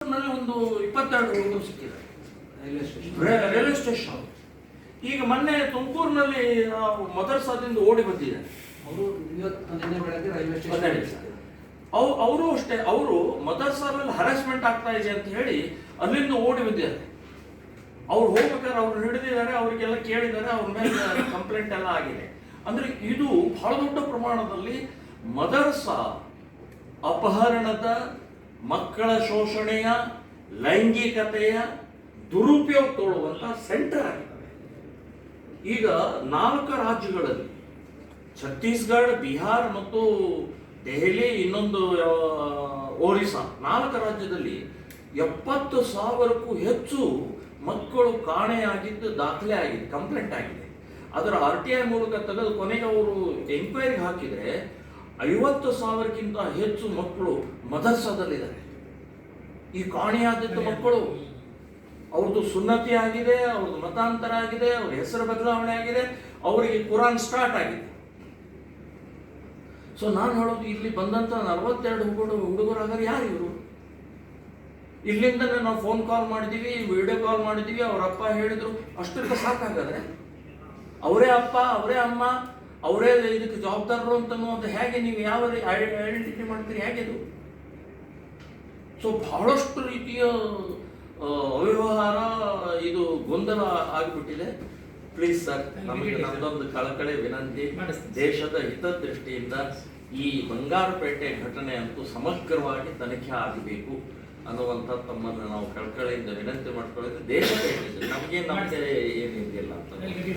ನಲ್ಲಿ ಒಂದು 22 ಹುಡುಗರು ಸಿಕ್ಕಿದ್ದಾರೆ ರೈಲ್ವೆ ಸ್ಟೇಷನ್. ಈಗ ಮೊನ್ನೆ ತುಮಕೂರಿನಲ್ಲಿ ಮದರ್ಸಾದಿಂದ ಓಡಿ ಬಂದಿದ್ದಾರೆ. ಅವರು ಅಷ್ಟೇ, ಅವರು ಮದರ್ಸಾದಲ್ಲಿ ಹರಾಸ್ಮೆಂಟ್ ಆಗ್ತಾ ಇದೆ ಅಂತ ಹೇಳಿ ಅಲ್ಲಿಂದ ಓಡಿ ಬಂದಿದ್ದಾರೆ. ಅವ್ರು ಹೋಗ್ಬೇಕಾದ್ರೆ ಅವ್ರು ಹಿಡಿದಿದ್ದಾರೆ, ಅವರಿಗೆಲ್ಲ ಕೇಳಿದ್ದಾರೆ, ಅವ್ರ ಮೇಲೆ ಕಂಪ್ಲೇಂಟ್ ಎಲ್ಲ ಆಗಿದೆ. ಅಂದ್ರೆ ಇದು ಬಹಳ ದೊಡ್ಡ ಪ್ರಮಾಣದಲ್ಲಿ ಮದರ್ಸಾ ಅಪಹರಣದ, ಮಕ್ಕಳ ಶೋಷಣೆಯ, ಲೈಂಗಿಕತೆಯ ದುರುಪಯೋಗ ತೋಳುವಂತ ಸೆಂಟರ್ ಆಗಿದೆ. ಈಗ 4 ರಾಜ್ಯಗಳಲ್ಲಿ ಛತ್ತೀಸ್ಗಢ, ಬಿಹಾರ್ ಮತ್ತು ದೆಹಲಿ, ಇನ್ನೊಂದು ಒರಿಸ್ಸಾ, 4 ರಾಜ್ಯದಲ್ಲಿ 70,000ಕ್ಕೂ ಹೆಚ್ಚು ಮಕ್ಕಳು ಕಾಣೆಯಾಗಿದ್ದು ದಾಖಲೆ ಆಗಿದೆ, ಕಂಪ್ಲೇಂಟ್ ಆಗಿದೆ. ಅದರ RTI ಮೂಲಕ ತೆಗೆದು ಕೊನೆಗೆ ಅವರು ಎಂಕ್ವೈರಿಗೆ ಹಾಕಿದರೆ 50,000ಕ್ಕಿಂತ ಹೆಚ್ಚು ಮಕ್ಕಳು ಮದರ್ಸಾದಲ್ಲಿದ್ದಾರೆ. ಈ ಕಾಣೆಯಾದದ್ದು ಮಕ್ಕಳು, ಅವ್ರದ್ದು ಸುನ್ನತಿ ಆಗಿದೆ, ಅವ್ರದ್ದು ಮತಾಂತರ ಆಗಿದೆ, ಅವ್ರ ಹೆಸರು ಬದಲಾವಣೆ ಆಗಿದೆ, ಅವರಿಗೆ ಕುರಾನ್ ಸ್ಟಾರ್ಟ್ ಆಗಿದೆ. ಸೊ ನಾನು ಹೇಳೋದು, ಇಲ್ಲಿ ಬಂದಂತ 42 ಹುಡುಗರಾಗಾರೆ ಯಾರು ಇವರು? ಇಲ್ಲಿಂದನೇ ನಾವು ಫೋನ್ ಕಾಲ್ ಮಾಡಿದೀವಿ, ವಿಡಿಯೋ ಕಾಲ್ ಮಾಡಿದೀವಿ, ಅವ್ರ ಅಪ್ಪ ಹೇಳಿದ್ರು, ಅಷ್ಟಕ್ಕೆ ಸಾಕಾಗದ್ರೆ ಅವರೇ ಅಪ್ಪ, ಅವರೇ ಅಮ್ಮ, ಅವರೇ ಇದಕ್ಕೆ ಜವಾಬ್ದಾರರು ಅಂತ ಹೇಗೆ ನೀವು ಯಾವ ಐಡೆಂಟಿಟಿ ಮಾಡ್ತೀರಿ? ಹೇಗಿದು? ಸೊ ಬಹಳಷ್ಟು ರೀತಿಯ ಅವ್ಯವಹಾರ, ಇದು ಗೊಂದಲ ಆಗಿಬಿಟ್ಟಿದೆ. ಪ್ಲೀಸ್ ಸರ್, ನಮಗೆ ನಮ್ದೊಂದು ಕಳಕಳಿ ವಿನಂತಿ, ದೇಶದ ಹಿತದೃಷ್ಟಿಯಿಂದ ಈ ಬಂಗಾರಪೇಟೆ ಘಟನೆ ಅಂತೂ ಸಮಗ್ರವಾಗಿ ತನಿಖೆ ಆಗಬೇಕು ಅನ್ನುವಂಥ ತಮ್ಮನ್ನು ನಾವು ಕಳಕಳಿಯಿಂದ ವಿನಂತಿ ಮಾಡ್ಕೊಳ್ಳೋದು. ದೇಶ ನಮಗೆ ಏನಿದೆಯಲ್ಲ ಅಂತ